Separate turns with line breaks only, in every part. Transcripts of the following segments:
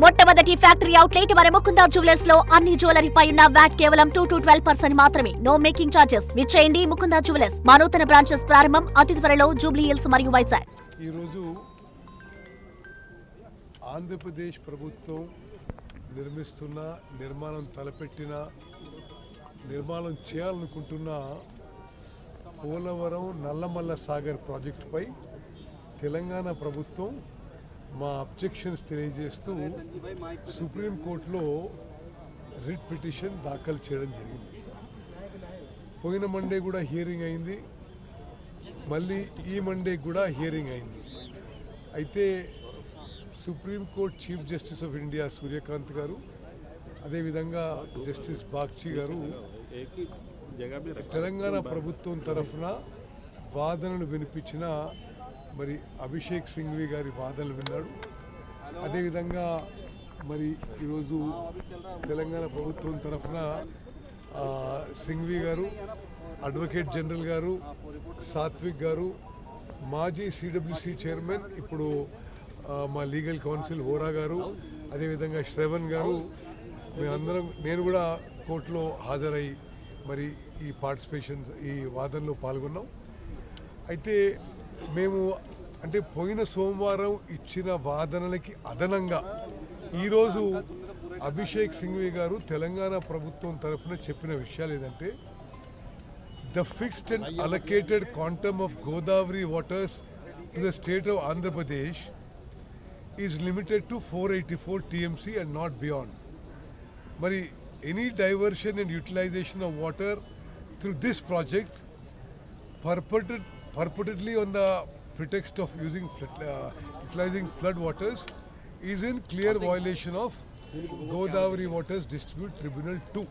మొట్టమొదటి factory outlet మన Mukunda jewellers లో అన్ని జ్యువెలరీ పై ఉన్న వ్యాట్ కేవలం 2 to 12% మాత్రమే. No making charges. విచ్చేయండి ముకుందా జ్యువెలర్స్. మా నూతన బ్రాంచెస్ ప్రారంభం అతి త్వరలో జూబ్లీ హిల్స్ మరియు వైజాగ్.
ఈ రోజు ఆంధ్రప్రదేశ్ ప్రభుత్వం నిర్మిస్తున్న నిర్మాణం తలపెట్టిన నిర్మాణం చేయాలనుకుంటున్న పోలవరం నల్లమల్ల సాగర్ ప్రాజెక్టుపై తెలంగాణ ప్రభుత్వం మా అబ్జెక్షన్స్ తెలియజేస్తూ సుప్రీంకోర్టులో రిట్ పిటిషన్ దాఖలు చేయడం జరిగింది. పోయిన మండే కూడా హియరింగ్ అయింది, మళ్ళీ ఈ మండే కూడా హియరింగ్ అయింది. అయితే supreme court chief justice of India Suryakant గారు, అదేవిధంగా జస్టిస్ బాగ్చి గారు తెలంగాణ ప్రభుత్వం తరఫున వాదనలు వినిపించిన మరి అభిషేక్ సింఘ్వి గారి వాదనలు విన్నాడు. అదేవిధంగా మరి ఈరోజు తెలంగాణ ప్రభుత్వం తరఫున సింఘ్వి గారు, అడ్వకేట్ జనరల్ గారు, సాత్విక్ గారు, మాజీ సిడబ్ల్యూసి చైర్మన్, ఇప్పుడు మా లీగల్ కౌన్సిల్ హోరా గారు, అదేవిధంగా శ్రవణ్ గారు, మేమందరం నేను కూడా కోర్టులో హాజరై మరి ఈ ఈ వాదనలో పాల్గొన్నాం. అయితే మేము అంటే పోయిన సోమవారం ఇచ్చిన వాదనలకి అదనంగా ఈరోజు అభిషేక్ సింఘ్వి గారు తెలంగాణ ప్రభుత్వం తరఫున చెప్పిన విషయాలు ఏంటంటే, the fixed and allocated quantum of Godavari waters to the state of Andhra Pradesh is limited to 484 TMC and not beyond. మరి any diversion and utilization of water through this project purportedly on the pretext of utilizing flood waters is in clear violation of Godavari Waters Dispute Tribunal 2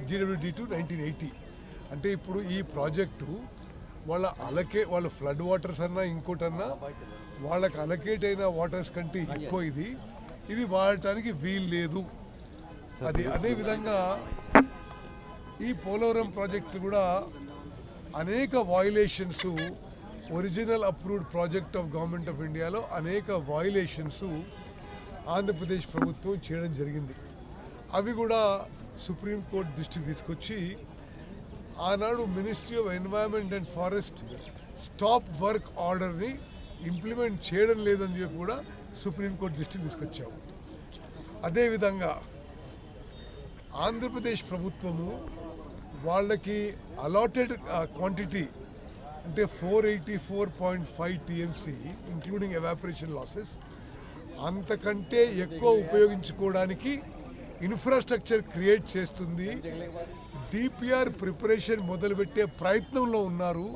GWD2 1980. అంటే ఇప్పుడు ఈ project వాళ్ళ flood waters అన్నా ఇంకోటన్నా వాళ్ళకి allocate అయిన waters కంటే ఎక్కువ ఇది వాడటానికి వీలు లేదు. అదేవిధంగా ఈ పోలవరం ప్రాజెక్టు కూడా అనేక violations, original approved project of government of ఇండియాలో అనేక వయలేషన్స్ ఆంధ్రప్రదేశ్ ప్రభుత్వం చేయడం జరిగింది. అవి కూడా సుప్రీంకోర్టు దృష్టికి తీసుకొచ్చి ఆనాడు ministry of environment and forest stop work ఆర్డర్ని ఇంప్లిమెంట్ చేయడం లేదని చెప్పి కూడా సుప్రీంకోర్టు దృష్టికి తీసుకొచ్చాము. అదేవిధంగా ఆంధ్రప్రదేశ్ ప్రభుత్వము వాళ్ళకి అలాటెడ్ క్వాంటిటీ అంటే 484.5 TMC ఇంక్లూడింగ్ ఎవాపరేషన్ లాసెస్ అంతకంటే ఎక్కువ ఉపయోగించుకోవడానికి ఇన్ఫ్రాస్ట్రక్చర్ క్రియేట్ చేస్తుంది. డిపిఆర్ ప్రిపరేషన్ మొదలుపెట్టే ప్రయత్నంలో ఉన్నారు.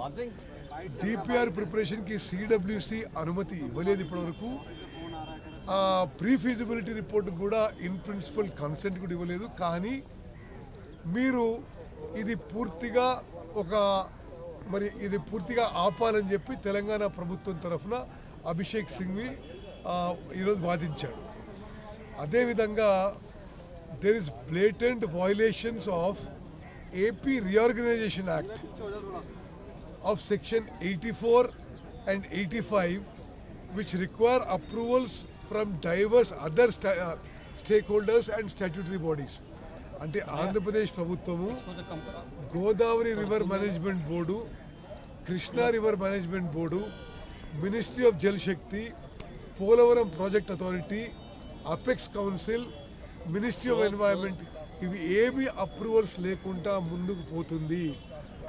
డిపిఆర్ ప్రిపరేషన్కి సిడబ్ల్యూసి అనుమతి ఇవ్వలేదు ఇప్పటివరకు. ప్రీ ఫీజిబిలిటీ రిపోర్ట్ కూడా ఇన్ ప్రిన్సిపల్ కన్సెంట్ కూడా ఇవ్వలేదు. కానీ మీరు ఇది పూర్తిగా ఆపాలని చెప్పి తెలంగాణ ప్రభుత్వం తరఫున అభిషేక్ సింఘ్వి ఈరోజు వాదించాడు. అదేవిధంగా there is blatant violations of AP reorganisation act of section 84 and 85 which require approvals from diverse other stakeholders and statutory bodies. అంటే ఆంధ్రప్రదేశ్ ప్రభుత్వము Godavari river management board, Krishna river management board, ministry of Jal Shakti, Polavaram project authority, apex council, ministry of environment ఇవి ఏమి approvals లేకుండా ముందుకు పోతుంది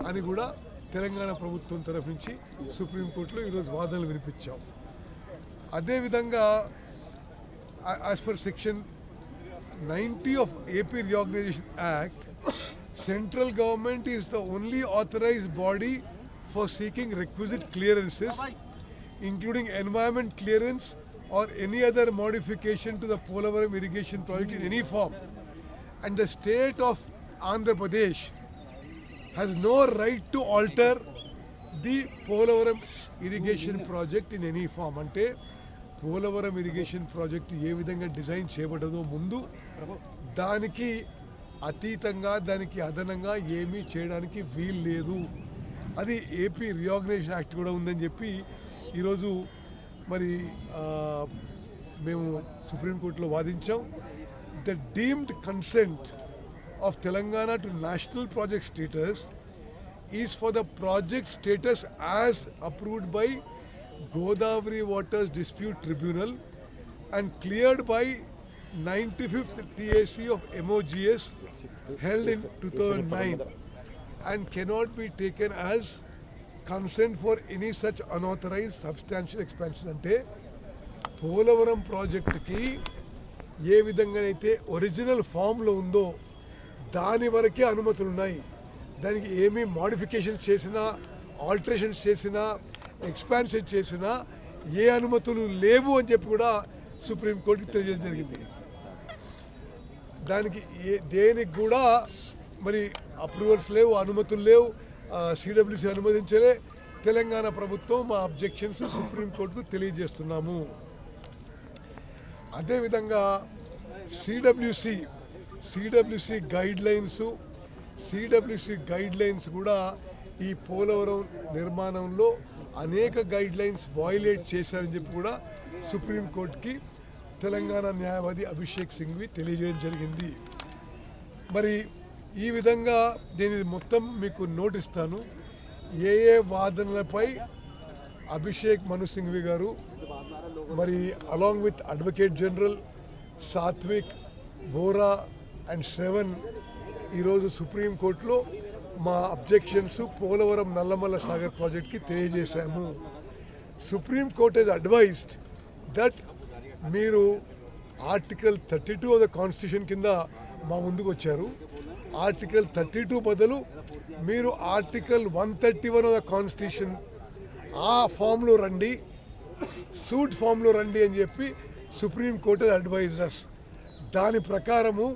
అని కూడా తెలంగాణ ప్రభుత్వం తరఫు నుంచి సుప్రీంకోర్టులో ఈరోజు వాదనలు వినిపించాం. అదేవిధంగా as per section 90 of AP Reorganization Act, central government is the only authorized body for seeking requisite clearances, including environment clearance or any other modification to the Polavaram irrigation project in any form. And the state of Andhra Pradesh has no right to alter the Polavaram irrigation project in any form. Ante Polavaram irrigation project ఏ విధంగా design చేయబడ్డదో ముందు దానికి అతీతంగా దానికి అదనంగా ఏమీ చేయడానికి వీలు లేదు. అది ఏపీ రీఆర్గనైజేషన్ యాక్ట్ కూడా ఉందని చెప్పి ఈరోజు మరి మేము సుప్రీంకోర్టులో వాదించాం. The deemed consent of Telangana to national project status is for the project status as approved by Godavari waters dispute tribunal and cleared by 95th TAC of MOGS held in 2009 and cannot be taken as consent for any such unauthorized substantial expansion. అంటే పోలవరం ప్రాజెక్టుకి ఏ విధంగానైతే original ఫామ్లో ఉందో దాని వరకే అనుమతులు ఉన్నాయి. దానికి ఏమీ మోడిఫికేషన్ చేసినా, ఆల్టరేషన్స్ చేసినా, ఎక్స్పాన్షన్ చేసినా ఏ అనుమతులు లేవు అని చెప్పి కూడా సుప్రీంకోర్టుకి తెలియజేయడం జరిగింది. దానికి దేనికి కూడా మరి అప్రూవల్స్ లేవు, అనుమతులు లేవు, సిడబ్ల్యూసి అనుమతించలే. తెలంగాణ ప్రభుత్వం మా అబ్జెక్షన్స్ సుప్రీంకోర్టుకు తెలియజేస్తున్నాము. అదేవిధంగా సిడబ్ల్యూసి గైడ్ లైన్స్ కూడా ఈ పోలవరం నిర్మాణంలో అనేక గైడ్ లైన్స్ వయోలేట్ చేశారని చెప్పి కూడా సుప్రీంకోర్టుకి తెలంగాణ న్యాయవాది అభిషేక్ సింఘ్వి తెలియజేయడం జరిగింది. మరి ఈ విధంగా నేను మొత్తం మీకు నోటిస్తాను. ఏ వాదనలపై అభిషేక్ మను సింఘ్వి గారు మరి along with advocate general Satvik, Vora and Shravan ఈరోజు సుప్రీంకోర్టులో మా అబ్జెక్షన్స్ పోలవరం నల్లమల్ల సాగర్ ప్రాజెక్ట్కి తెలియజేశాము. సుప్రీంకోర్టు హెస్ అడ్వైజ్డ్ దట్ మీరు ఆర్టికల్ 32 ఆఫ్ ద కాన్స్టిట్యూషన్ కింద మా ముందుకు వచ్చారు. ఆర్టికల్ 32 బదులు మీరు ఆర్టికల్ 131 ఆఫ్ ద కాన్స్టిట్యూషన్ ఆ ఫామ్లో రండి, సూట్ ఫామ్లో రండి అని చెప్పి సుప్రీంకోర్టు అడ్వైజర్స్. దాని ప్రకారము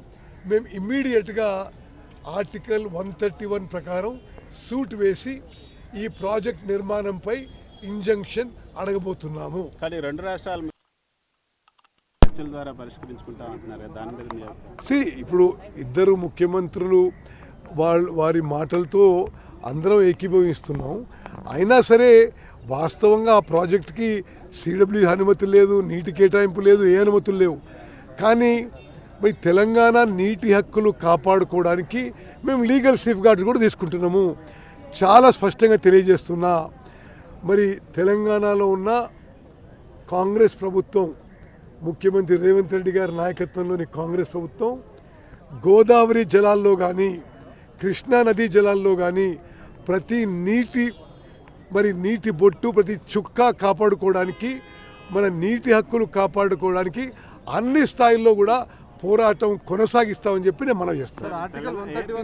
మేము ఇమ్మీడియట్గా ఆర్టికల్ 131 ప్రకారం సూట్ వేసి ఈ ప్రాజెక్ట్ నిర్మాణంపై ఇంజంక్షన్ అడగబోతున్నాము.
కానీ రెండు రాష్ట్రాలు చర్చల ద్వారా పరిష్కరించుకుంటామంటున్నారు. దాని మీద
ఇప్పుడు ఇద్దరు ముఖ్యమంత్రులు వారి మాటలతో అందరం ఏకీభవిస్తున్నాం. అయినా సరే వాస్తవంగా ఆ ప్రాజెక్ట్కి సిడబ్ల్యూ అనుమతి లేదు, నీటి కేటాయింపు లేదు, ఏ అనుమతులు లేవు. కానీ మరి తెలంగాణ నీటి హక్కులు కాపాడుకోవడానికి మేము లీగల్ సేఫ్ గార్డ్స్ కూడా తీసుకుంటున్నాము. చాలా స్పష్టంగా తెలియజేస్తున్నా. మరి తెలంగాణలో ఉన్న కాంగ్రెస్ ప్రభుత్వం, ముఖ్యమంత్రి రేవంత్ రెడ్డి గారి నాయకత్వంలోని కాంగ్రెస్ ప్రభుత్వం గోదావరి జలాల్లో కానీ, కృష్ణా నదీ జలాల్లో కానీ ప్రతి నీటి బొట్టు, ప్రతి చుక్క కాపాడుకోవడానికి, మన నీటి హక్కులు కాపాడుకోవడానికి అన్ని స్థాయిల్లో కూడా పోరాటం కొనసాగిస్తామని చెప్పి నేను మనవి చేస్తాను.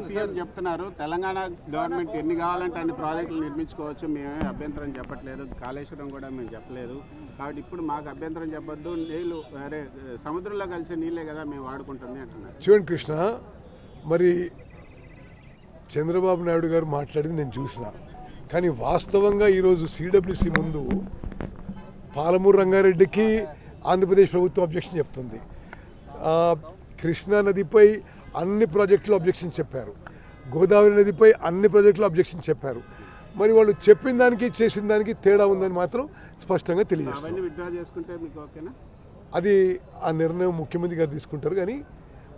సీఎం చెప్తున్నారు తెలంగాణ గవర్నమెంట్ ఎన్ని కావాలంటే అన్ని ప్రాజెక్టులు నిర్మించుకోవచ్చు, మేమే అభ్యంతరం చెప్పట్లేదు, కాళేశ్వరం కూడా మేము చెప్పలేదు, కాబట్టి ఇప్పుడు మాకు అభ్యంతరం చెప్పొద్దు, నీళ్ళు అరే సముద్రంలో కలిసే నీళ్ళే కదా మేము వాడుకుంటుంది అంటున్నారు.
చూడండి కృష్ణ, మరి చంద్రబాబు నాయుడు గారు మాట్లాడింది నేను చూసిన. కానీ వాస్తవంగా ఈరోజు సిడబ్ల్యూసి ముందు పాలమూరు రంగారెడ్డికి ఆంధ్రప్రదేశ్ ప్రభుత్వం అబ్జెక్షన్ చెప్తుంది. కృష్ణా నదిపై అన్ని ప్రాజెక్టులు అబ్జెక్షన్ చెప్పారు, గోదావరి నదిపై అన్ని ప్రాజెక్టులు అబ్జెక్షన్ చెప్పారు. మరి వాళ్ళు చెప్పిన దానికి చేసిన దానికి తేడా ఉందని మాత్రం స్పష్టంగా తెలియజేస్తారు. అది ఆ నిర్ణయం ముఖ్యమంత్రి గారు తీసుకుంటారు. కానీ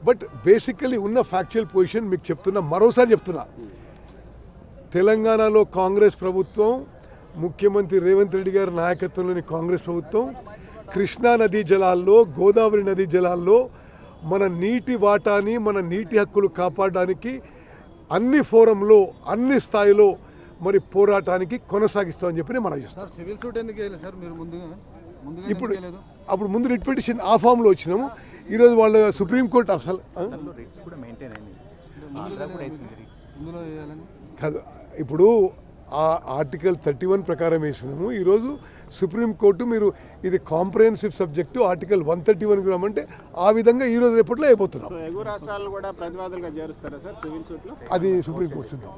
బట్ బేసికలీ ఉన్న ఫ్యాక్చువల్ పొజిషన్ మీకు చెప్తున్నా, మరోసారి చెప్తున్నా. తెలంగాణలో కాంగ్రెస్ ప్రభుత్వం, ముఖ్యమంత్రి రేవంత్ రెడ్డి గారి నాయకత్వంలోని కాంగ్రెస్ ప్రభుత్వం కృష్ణా నదీ జలాల్లో, గోదావరి నదీ జలాల్లో మన నీటి వాటాని, మన నీటి హక్కులు కాపాడడానికి అన్ని ఫోరంలో, అన్ని స్థాయిలో మరి పోరాటానికి కొనసాగిస్తామని చెప్పి మనం చేస్తాం. ఇప్పుడు అప్పుడు ముందు రిట్ పిటిషన్ ఆ ఫామ్లో వచ్చినాము. ఈరోజు వాళ్ళ సుప్రీంకోర్టు అసలు కాదు, ఇప్పుడు ఆ ఆర్టికల్ 31 ప్రకారం వేసినాము. ఈరోజు సుప్రీంకోర్టు మీరు ఇది కాంప్రహెన్సివ్ సబ్జెక్టు ఆర్టికల్ 131 అంటే ఆ విధంగా ఈరోజు రేపట్లో అయిపోతున్నాం.
ఎగువ రాష్ట్రాలను కూడా ప్రతివాదులుగా చేరుస్తారా సార్ సివిల్ సూట్లో?
అది సుప్రీంకోర్టు చూద్దాం.